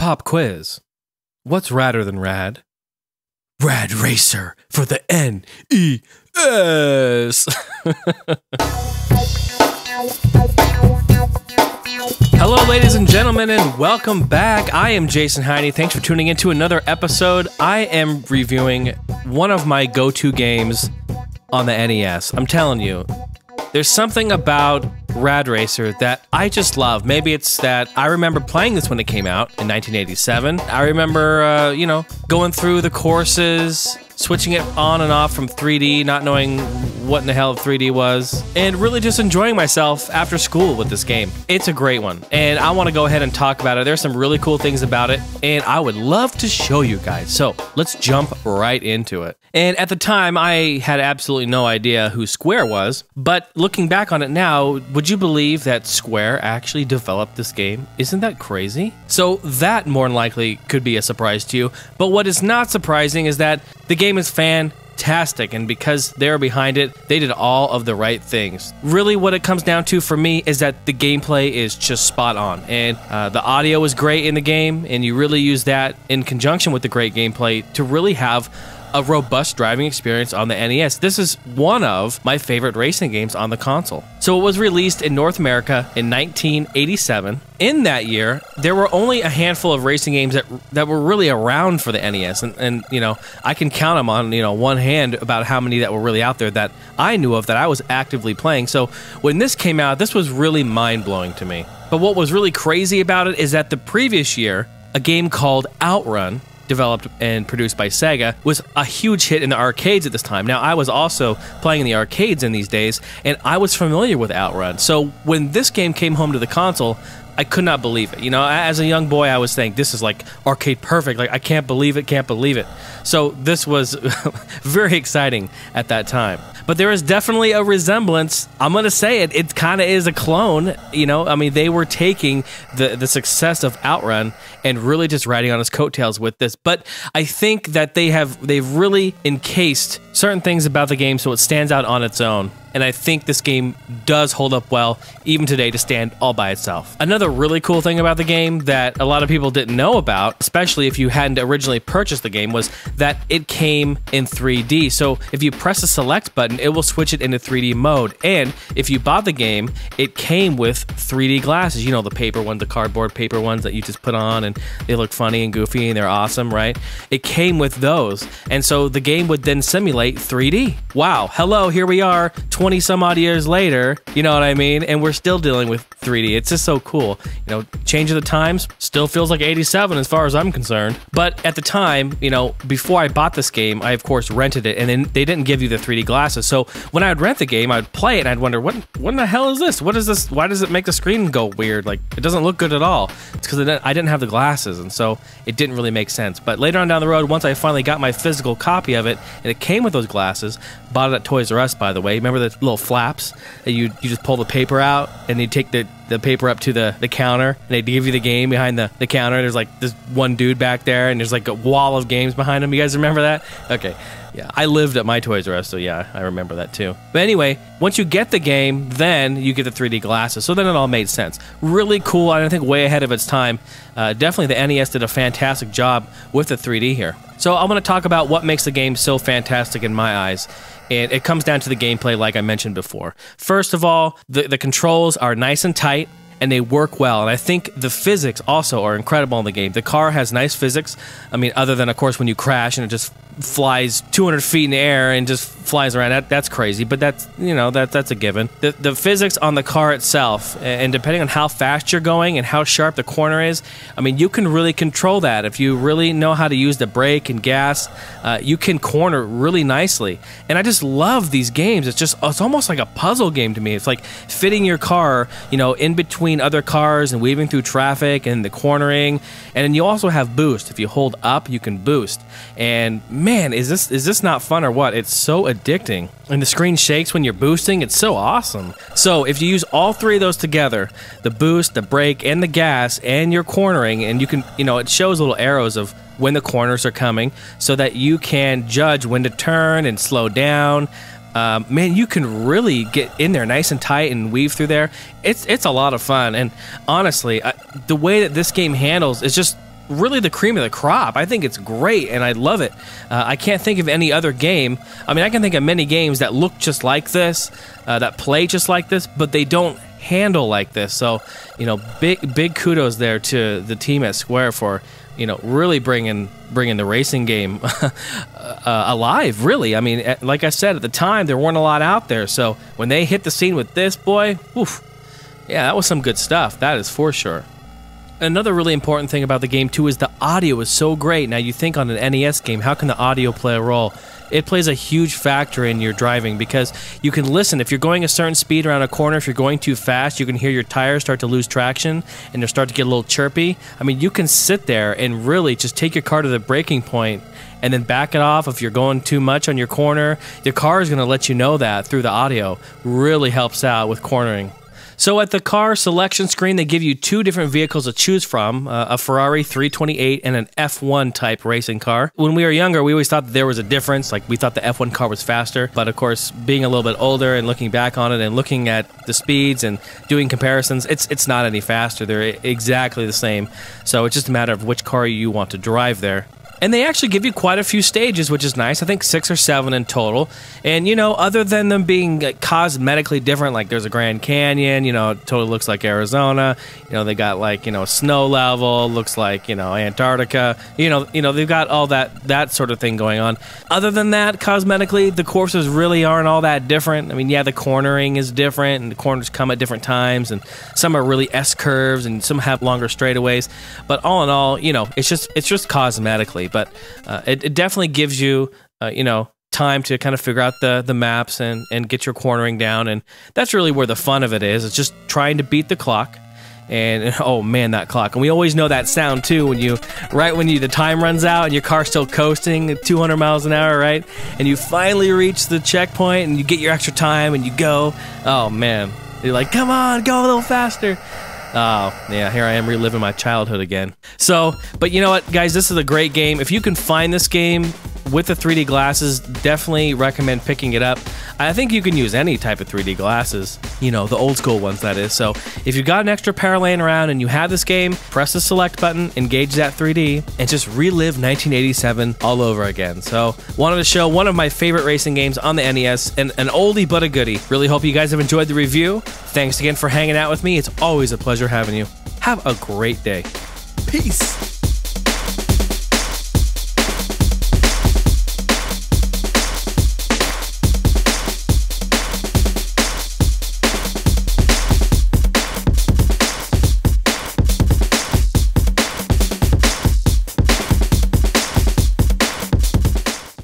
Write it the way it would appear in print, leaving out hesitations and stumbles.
Pop quiz. What's radder than rad? Rad Racer for the NES. Hello, ladies and gentlemen, and welcome back. I am Jason Heine. Thanks for tuning in to another episode. I am reviewing one of my go-to games on the NES. I'm telling you, there's something about Rad Racer that I just love. Maybe it's that I remember playing this when it came out in 1987. I remember, going through the courses, switching it on and off from 3D, not knowing what in the hell 3D was, and really just enjoying myself after school with this game. It's a great one, and I want to go ahead and talk about it. There's some really cool things about it, and I would love to show you guys. So let's jump right into it. And at the time, I had absolutely no idea who Square was, but looking back on it now, would you believe that Square actually developed this game? Isn't that crazy? So that more than likely could be a surprise to you, but what is not surprising is that the game is fantastic, and because they're behind it, they did all of the right things. Really, what it comes down to for me is that the gameplay is just spot on, and the audio is great in the game, and you really use that in conjunction with the great gameplay to really have a robust driving experience on the NES. This is one of my favorite racing games on the console. So it was released in North America in 1987. In that year, there were only a handful of racing games that were really around for the NES, and I can count them on one hand about how many that were really out there that I knew of that I was actively playing. So when this came out, this was really mind-blowing to me. But what was really crazy about it is that the previous year, a game called Outrun, developed and produced by Sega, was a huge hit in the arcades at this time. Now, I was also playing in the arcades in these days, and I was familiar with Outrun. So when this game came home to the console, I could not believe it. As a young boy, I was saying, this is like arcade perfect. Like, I can't believe it, can't believe it. So this was very exciting at that time. But there is definitely a resemblance. I'm going to say it. It kind of is a clone. They were taking the success of Outrun and really just riding on its coattails with this. But I think that they've really encased certain things about the game so it stands out on its own. And I think this game does hold up well, even today, to stand all by itself. Another really cool thing about the game that a lot of people didn't know about, especially if you hadn't originally purchased the game, was that it came in 3D. So if you press the select button, it will switch it into 3D mode. And if you bought the game, it came with 3D glasses. The paper ones, the cardboard paper ones that you just put on, and they look funny and goofy, and they're awesome, right? It came with those. And so the game would then simulate 3D. Wow, hello, here we are, 20 some odd years later, you know what I mean? And we're still dealing with 3D. It's just so cool. Change of the times still feels like 87 as far as I'm concerned. But at the time, before I bought this game, I of course rented it, and then they didn't give you the 3D glasses. So when I would rent the game, I'd play it and I'd wonder, what in the hell is this? What is this? Why does it make the screen go weird? Like, it doesn't look good at all. It's because I didn't have the glasses, and so it didn't really make sense. But later on down the road, once I finally got my physical copy of it, and it came with those glasses, bought it at Toys R Us, by the way. Remember the little flaps that you just pull the paper out, and you take the paper up to the counter, and they give you the game behind the counter. There's like this one dude back there, and there's like a wall of games behind him. You guys remember that? Okay. Yeah, I lived at my Toys R Us, so yeah, I remember that too. But anyway, once you get the game, then you get the 3D glasses, so then it all made sense. Really cool, I think way ahead of its time. Definitely the NES did a fantastic job with the 3D here. So I'm going to talk about what makes the game so fantastic in my eyes. And it comes down to the gameplay, like I mentioned before. First of all, the controls are nice and tight, and they work well. And I think the physics also are incredible in the game. The car has nice physics. Other than, of course, when you crash and it just flies 200 feet in the air and just flies around. That's crazy, but that's a given. The physics on the car itself, and depending on how fast you're going and how sharp the corner is, you can really control that. If you really know how to use the brake and gas, you can corner really nicely. And I just love these games. It's almost like a puzzle game to me. It's like fitting your car, in between other cars and weaving through traffic and the cornering. And then you also have boost. If you hold up, you can boost. And man, is this not fun or what? It's so addicting. And the screen shakes when you're boosting. It's so awesome. So if you use all three of those together, the boost, the brake, and the gas, and your cornering, and you can, it shows little arrows of when the corners are coming so that you can judge when to turn and slow down. Man, you can really get in there nice and tight and weave through there. It's a lot of fun. And honestly, the way that this game handles is just really the cream of the crop. I think it's great, and I love it. I can't think of any other game. I mean, I can think of many games that look just like this, that play just like this, but they don't handle like this. So, you know, big kudos there to the team at Square for, you know, really bringing the racing game alive, really. I mean, like I said, at the time, there weren't a lot out there. So when they hit the scene with this, boy, oof, yeah, that was some good stuff. That is for sure. Another really important thing about the game, too, is the audio is so great. Now, you think on an NES game, how can the audio play a role? It plays a huge factor in your driving because you can listen. If you're going a certain speed around a corner, if you're going too fast, you can hear your tires start to lose traction and they'll start to get a little chirpy. I mean, you can sit there and really just take your car to the braking point and then back it off. If you're going too much on your corner, your car is going to let you know that through the audio. Really helps out with cornering. So at the car selection screen, they give you two different vehicles to choose from, a Ferrari 328 and an F1 type racing car. When we were younger, we always thought that there was a difference. Like, we thought the F1 car was faster. But of course, being a little bit older and looking back on it and looking at the speeds and doing comparisons, it's not any faster. They're exactly the same. So it's just a matter of which car you want to drive there. And they actually give you quite a few stages, which is nice. I think 6 or 7 in total. And, you know, other than them being cosmetically different, like there's a Grand Canyon, you know, it totally looks like Arizona. You know, they got like, you know, snow level, looks like, you know, Antarctica. You know, they've got all that sort of thing going on. Other than that, cosmetically, the courses really aren't all that different. I mean, yeah, the cornering is different, and the corners come at different times, and some are really S-curves, and some have longer straightaways. But all in all, you know, it's just cosmetically. But it definitely gives you, you know, time to kind of figure out the maps and get your cornering down. And that's really where the fun of it is. It's just trying to beat the clock. And, oh man, that clock. And we always know that sound too when the time runs out and your car's still coasting at 200 miles an hour, right? And you finally reach the checkpoint and you get your extra time and you go. Oh man, you're like, come on, go a little faster. Oh, yeah, here I am reliving my childhood again. So, but you know what, guys, this is a great game. If you can find this game with the 3D glasses, definitely recommend picking it up. I think you can use any type of 3D glasses, you know, the old school ones, that is. So if you've got an extra pair laying around and you have this game, press the select button, engage that 3D, and just relive 1987 all over again. So wanted to show one of my favorite racing games on the NES, and an oldie but a goodie. Really hope you guys have enjoyed the review. Thanks again for hanging out with me. It's always a pleasure having you. Have a great day. Peace.